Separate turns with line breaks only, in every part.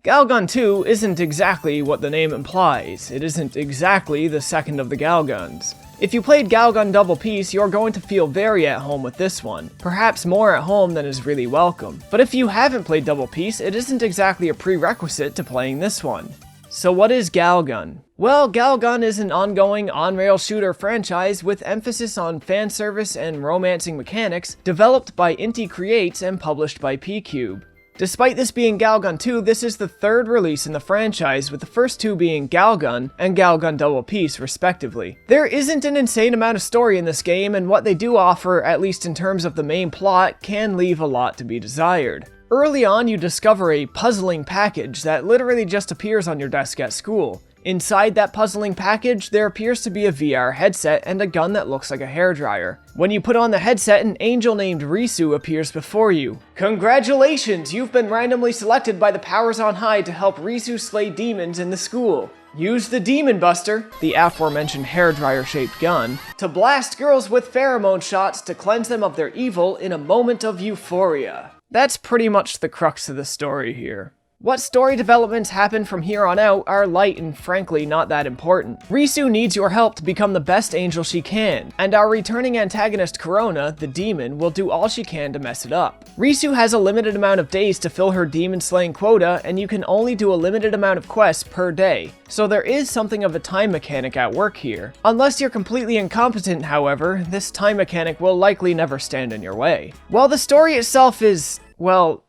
Galgun 2 isn't exactly what the name implies. It isn't exactly the second of the Galguns. If you played Galgun Double Peace, you're going to feel very at home with this one, perhaps more at home than is really welcome. But if you haven't played Double Peace, it isn't exactly a prerequisite to playing this one. So what is Galgun? Well, Galgun is an ongoing on-rail shooter franchise with emphasis on fan service and romancing mechanics, developed by Inti Creates and published by P-Cube. Despite this being Galgun 2, this is the third release in the franchise, with the first two being Galgun and Galgun Double Peace, respectively. There isn't an insane amount of story in this game, and what they do offer, at least in terms of the main plot, can leave a lot to be desired. Early on, you discover a puzzling package that literally just appears on your desk at school. Inside that puzzling package, there appears to be a VR headset and a gun that looks like a hairdryer. When you put on the headset, an angel named Risu appears before you. Congratulations! You've been randomly selected by the powers on high to help Risu slay demons in the school. Use the Demon Buster, the aforementioned hairdryer-shaped gun, to blast girls with pheromone shots to cleanse them of their evil in a moment of euphoria. That's pretty much the crux of the story here. What story developments happen from here on out are light and frankly not that important. Risu needs your help to become the best angel she can, and our returning antagonist Corona, the demon, will do all she can to mess it up. Risu has a limited amount of days to fill her demon slaying quota, and you can only do a limited amount of quests per day, so there is something of a time mechanic at work here. Unless you're completely incompetent, however, this time mechanic will likely never stand in your way. While the story itself is, well,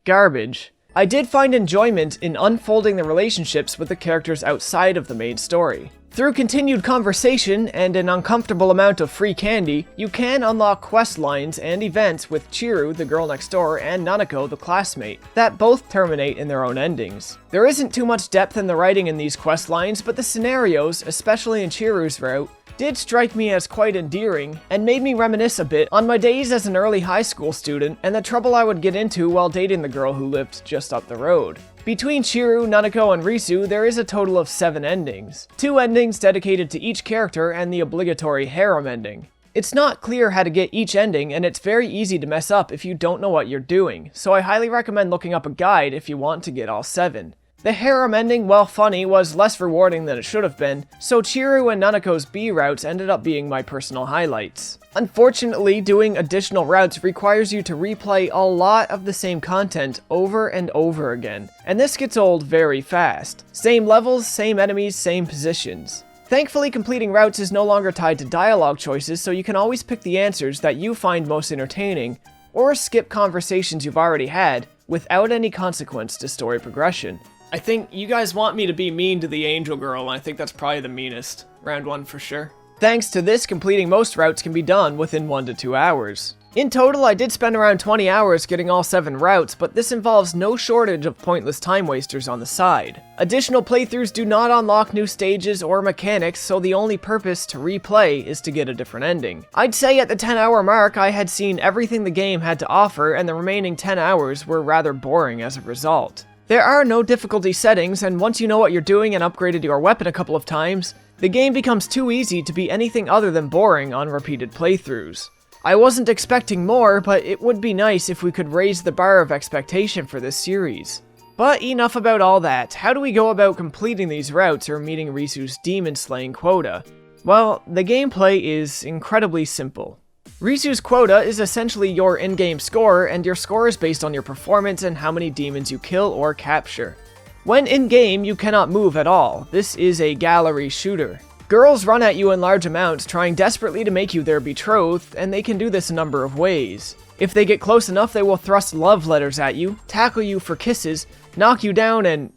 garbage, I did find enjoyment in unfolding the relationships with the characters outside of the main story. Through continued conversation and an uncomfortable amount of free candy, you can unlock quest lines and events with Chiru, the girl next door, and Nanako, the classmate, that both terminate in their own endings. There isn't too much depth in the writing in these quest lines, but the scenarios, especially in Chiru's route, did strike me as quite endearing, and made me reminisce a bit on my days as an early high school student and the trouble I would get into while dating the girl who lived just up the road. Between Chiru, Nanako, and Risu, there is a total of 7 endings. 2 endings dedicated to each character and the obligatory harem ending. It's not clear how to get each ending, and it's very easy to mess up if you don't know what you're doing, so I highly recommend looking up a guide if you want to get all 7. The harem ending, while funny, was less rewarding than it should have been, so Chiru and Nanako's B routes ended up being my personal highlights. Unfortunately, doing additional routes requires you to replay a lot of the same content over and over again, and this gets old very fast. Same levels, same enemies, same positions. Thankfully, completing routes is no longer tied to dialogue choices, so you can always pick the answers that you find most entertaining, or skip conversations you've already had, without any consequence to story progression. I think you guys want me to be mean to the angel girl, and I think that's probably the meanest. Round 1 for sure. Thanks to this, completing most routes can be done within 1 to 2 hours. In total, I did spend around 20 hours getting all 7 routes, but this involves no shortage of pointless time wasters on the side. Additional playthroughs do not unlock new stages or mechanics, so the only purpose to replay is to get a different ending. I'd say at the 10-hour mark, I had seen everything the game had to offer, and the remaining 10 hours were rather boring as a result. There are no difficulty settings, and once you know what you're doing and upgraded your weapon a couple of times, the game becomes too easy to be anything other than boring on repeated playthroughs. I wasn't expecting more, but it would be nice if we could raise the bar of expectation for this series. But enough about all that. How do we go about completing these routes or meeting Risu's demon slaying quota? Well, the gameplay is incredibly simple. Risu's quota is essentially your in-game score, and your score is based on your performance and how many demons you kill or capture. When in-game, you cannot move at all. This is a gallery shooter. Girls run at you in large amounts, trying desperately to make you their betrothed, and they can do this a number of ways. If they get close enough, they will thrust love letters at you, tackle you for kisses, knock you down, and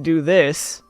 do this.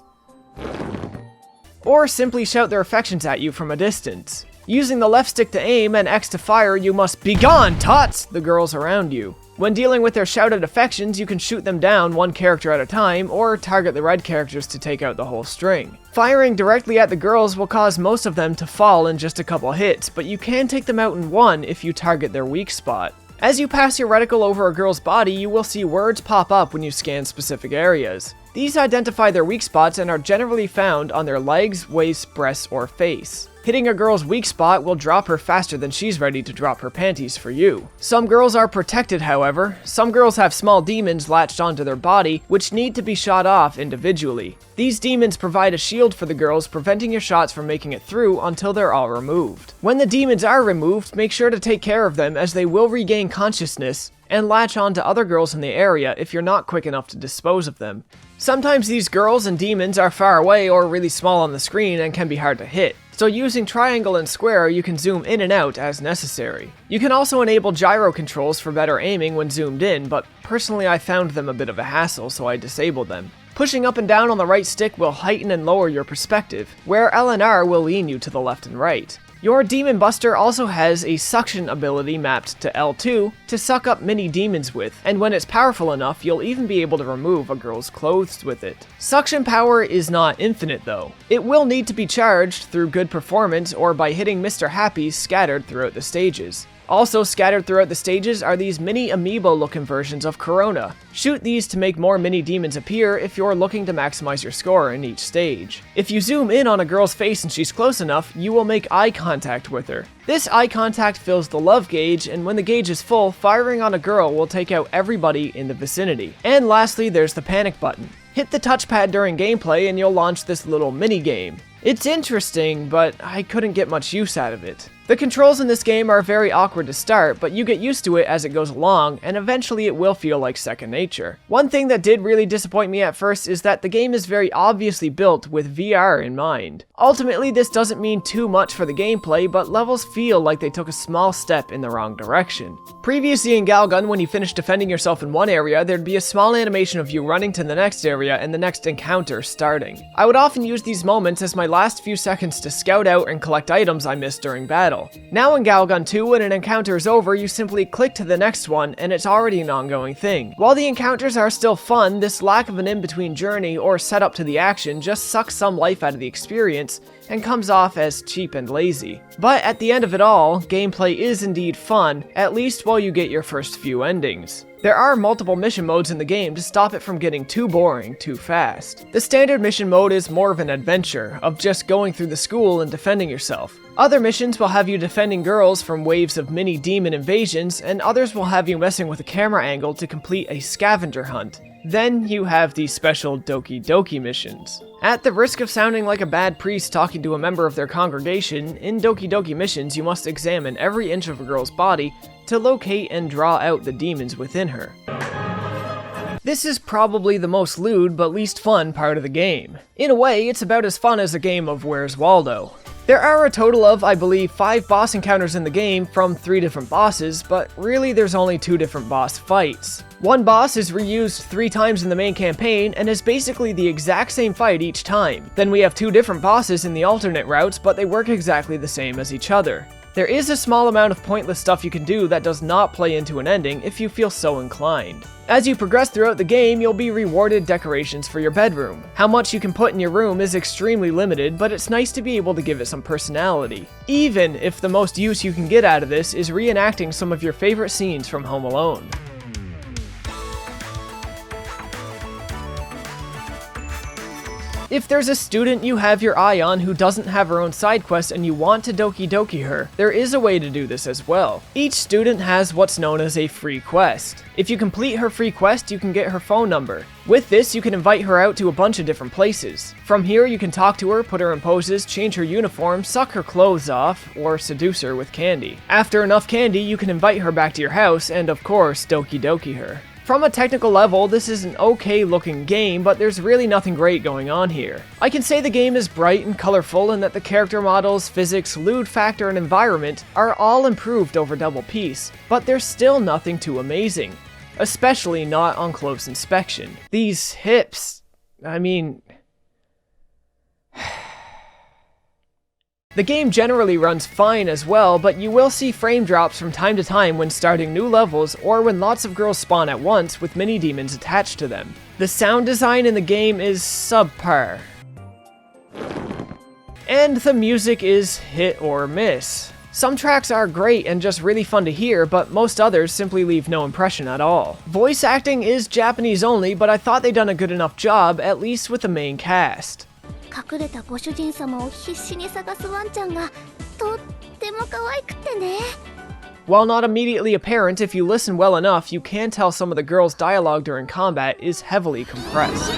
Or simply shout their affections at you from a distance. Using the left stick to aim and X to fire, you must "Begone, tots!" the girls around you. When dealing with their shouted affections, you can shoot them down one character at a time, or target the red characters to take out the whole string. Firing directly at the girls will cause most of them to fall in just a couple hits, but you can take them out in one if you target their weak spot. As you pass your reticle over a girl's body, you will see words pop up when you scan specific areas. These identify their weak spots and are generally found on their legs, waist, breasts, or face. Hitting a girl's weak spot will drop her faster than she's ready to drop her panties for you. Some girls are protected, however. Some girls have small demons latched onto their body, which need to be shot off individually. These demons provide a shield for the girls, preventing your shots from making it through until they're all removed. When the demons are removed, make sure to take care of them, as they will regain consciousness and latch on to other girls in the area if you're not quick enough to dispose of them. Sometimes these girls and demons are far away or really small on the screen and can be hard to hit, so using triangle and square you can zoom in and out as necessary. You can also enable gyro controls for better aiming when zoomed in, but personally I found them a bit of a hassle, so I disabled them. Pushing up and down on the right stick will heighten and lower your perspective, where L and R will lean you to the left and right. Your Demon Buster also has a suction ability mapped to L2 to suck up mini demons with, and when it's powerful enough, you'll even be able to remove a girl's clothes with it. Suction power is not infinite though. It will need to be charged through good performance or by hitting Mr. Happy scattered throughout the stages. Also scattered throughout the stages are these mini amiibo-looking versions of Corona. Shoot these to make more mini demons appear if you're looking to maximize your score in each stage. If you zoom in on a girl's face and she's close enough, you will make eye contact with her. This eye contact fills the love gauge, and when the gauge is full, firing on a girl will take out everybody in the vicinity. And lastly, there's the panic button. Hit the touchpad during gameplay and you'll launch this little mini game. It's interesting, but I couldn't get much use out of it. The controls in this game are very awkward to start, but you get used to it as it goes along, and eventually it will feel like second nature. One thing that did really disappoint me at first is that the game is very obviously built with VR in mind. Ultimately, this doesn't mean too much for the gameplay, but levels feel like they took a small step in the wrong direction. Previously in Galgun, when you finished defending yourself in one area, there'd be a small animation of you running to the next area and the next encounter starting. I would often use these moments as my last few seconds to scout out and collect items I missed during battle. Now in Galgun 2, when an encounter is over, you simply click to the next one, and it's already an ongoing thing. While the encounters are still fun, this lack of an in-between journey or setup to the action just sucks some life out of the experience and comes off as cheap and lazy. But at the end of it all, gameplay is indeed fun, at least while you get your first few endings. There are multiple mission modes in the game to stop it from getting too boring too fast. The standard mission mode is more of an adventure, of just going through the school and defending yourself. Other missions will have you defending girls from waves of mini demon invasions, and others will have you messing with a camera angle to complete a scavenger hunt. Then you have the special Doki Doki missions. At the risk of sounding like a bad priest talking to a member of their congregation, in Doki Doki missions you must examine every inch of a girl's body to locate and draw out the demons within her. This is probably the most lewd but least fun part of the game. In a way, it's about as fun as a game of Where's Waldo. There are a total of, I believe, 5 boss encounters in the game from 3 different bosses, but really there's only 2 different boss fights. One boss is reused 3 times in the main campaign and is basically the exact same fight each time. Then we have 2 different bosses in the alternate routes, but they work exactly the same as each other. There is a small amount of pointless stuff you can do that does not play into an ending if you feel so inclined. As you progress throughout the game, you'll be rewarded decorations for your bedroom. How much you can put in your room is extremely limited, but it's nice to be able to give it some personality. Even if the most use you can get out of this is reenacting some of your favorite scenes from Home Alone. If there's a student you have your eye on who doesn't have her own side quest and you want to Doki Doki her, there is a way to do this as well. Each student has what's known as a free quest. If you complete her free quest, you can get her phone number. With this, you can invite her out to a bunch of different places. From here, you can talk to her, put her in poses, change her uniform, suck her clothes off, or seduce her with candy. After enough candy, you can invite her back to your house and, of course, Doki Doki her. From a technical level, this is an okay looking game, but there's really nothing great going on here. I can say the game is bright and colorful and that the character models, physics, lewd factor, and environment are all improved over Double Peace, but there's still nothing too amazing. Especially not on close inspection. These hips, I mean... The game generally runs fine as well, but you will see frame drops from time to time when starting new levels or when lots of girls spawn at once with mini demons attached to them. The sound design in the game is subpar. And the music is hit or miss. Some tracks are great and just really fun to hear, but most others simply leave no impression at all. Voice acting is Japanese only, but I thought they'd done a good enough job, at least with the main cast.
隠れたご主人様を必死に探すワンちゃんがとっても可愛くてね。
While not immediately apparent, if you listen well enough, you can tell some of the girls' dialogue during combat is heavily compressed.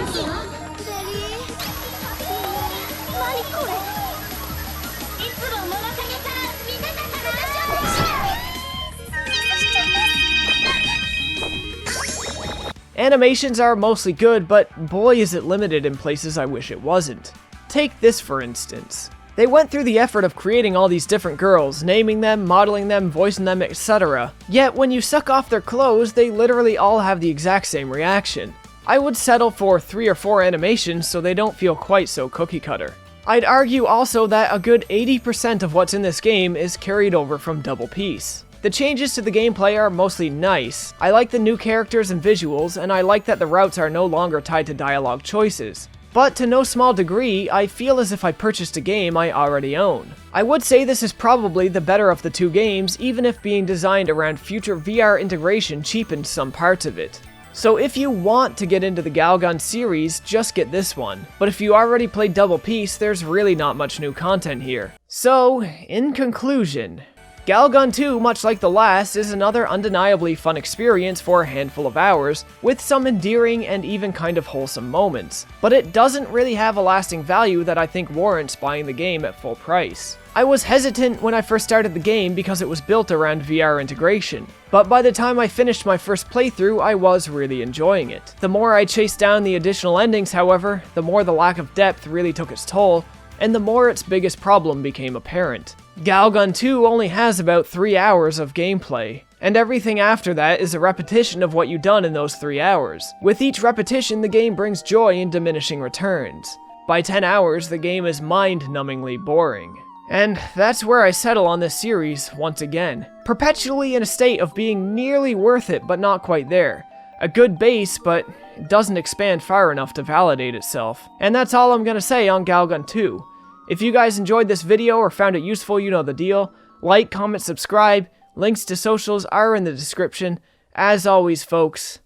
Animations are mostly good, but boy is it limited in places I wish it wasn't. Take this for instance. They went through the effort of creating all these different girls, naming them, modeling them, voicing them, etc. Yet when you suck off their clothes, they literally all have the exact same reaction. I would settle for 3 or 4 animations so they don't feel quite so cookie cutter. I'd argue also that a good 80% of what's in this game is carried over from Double Peace. The changes to the gameplay are mostly nice. I like the new characters and visuals, and I like that the routes are no longer tied to dialogue choices. But to no small degree, I feel as if I purchased a game I already own. I would say this is probably the better of the two games, even if being designed around future VR integration cheapened some parts of it. So if you want to get into the Galgun series, just get this one. But if you already played Double Peace, there's really not much new content here. So, in conclusion, Galgun 2, much like the last, is another undeniably fun experience for a handful of hours, with some endearing and even kind of wholesome moments. But it doesn't really have a lasting value that I think warrants buying the game at full price. I was hesitant when I first started the game because it was built around VR integration, but by the time I finished my first playthrough, I was really enjoying it. The more I chased down the additional endings, however, the more the lack of depth really took its toll, and the more its biggest problem became apparent. Galgun 2 only has about 3 hours of gameplay, and everything after that is a repetition of what you've done in those 3 hours. With each repetition, the game brings joy in diminishing returns. By 10 hours, the game is mind-numbingly boring. And that's where I settle on this series once again, perpetually in a state of being nearly worth it but not quite there. A good base, but it doesn't expand far enough to validate itself. And that's all I'm gonna say on Galgun 2. If you guys enjoyed this video or found it useful, you know the deal. Like, comment, subscribe. Links to socials are in the description. As always, folks,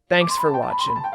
thanks for watching.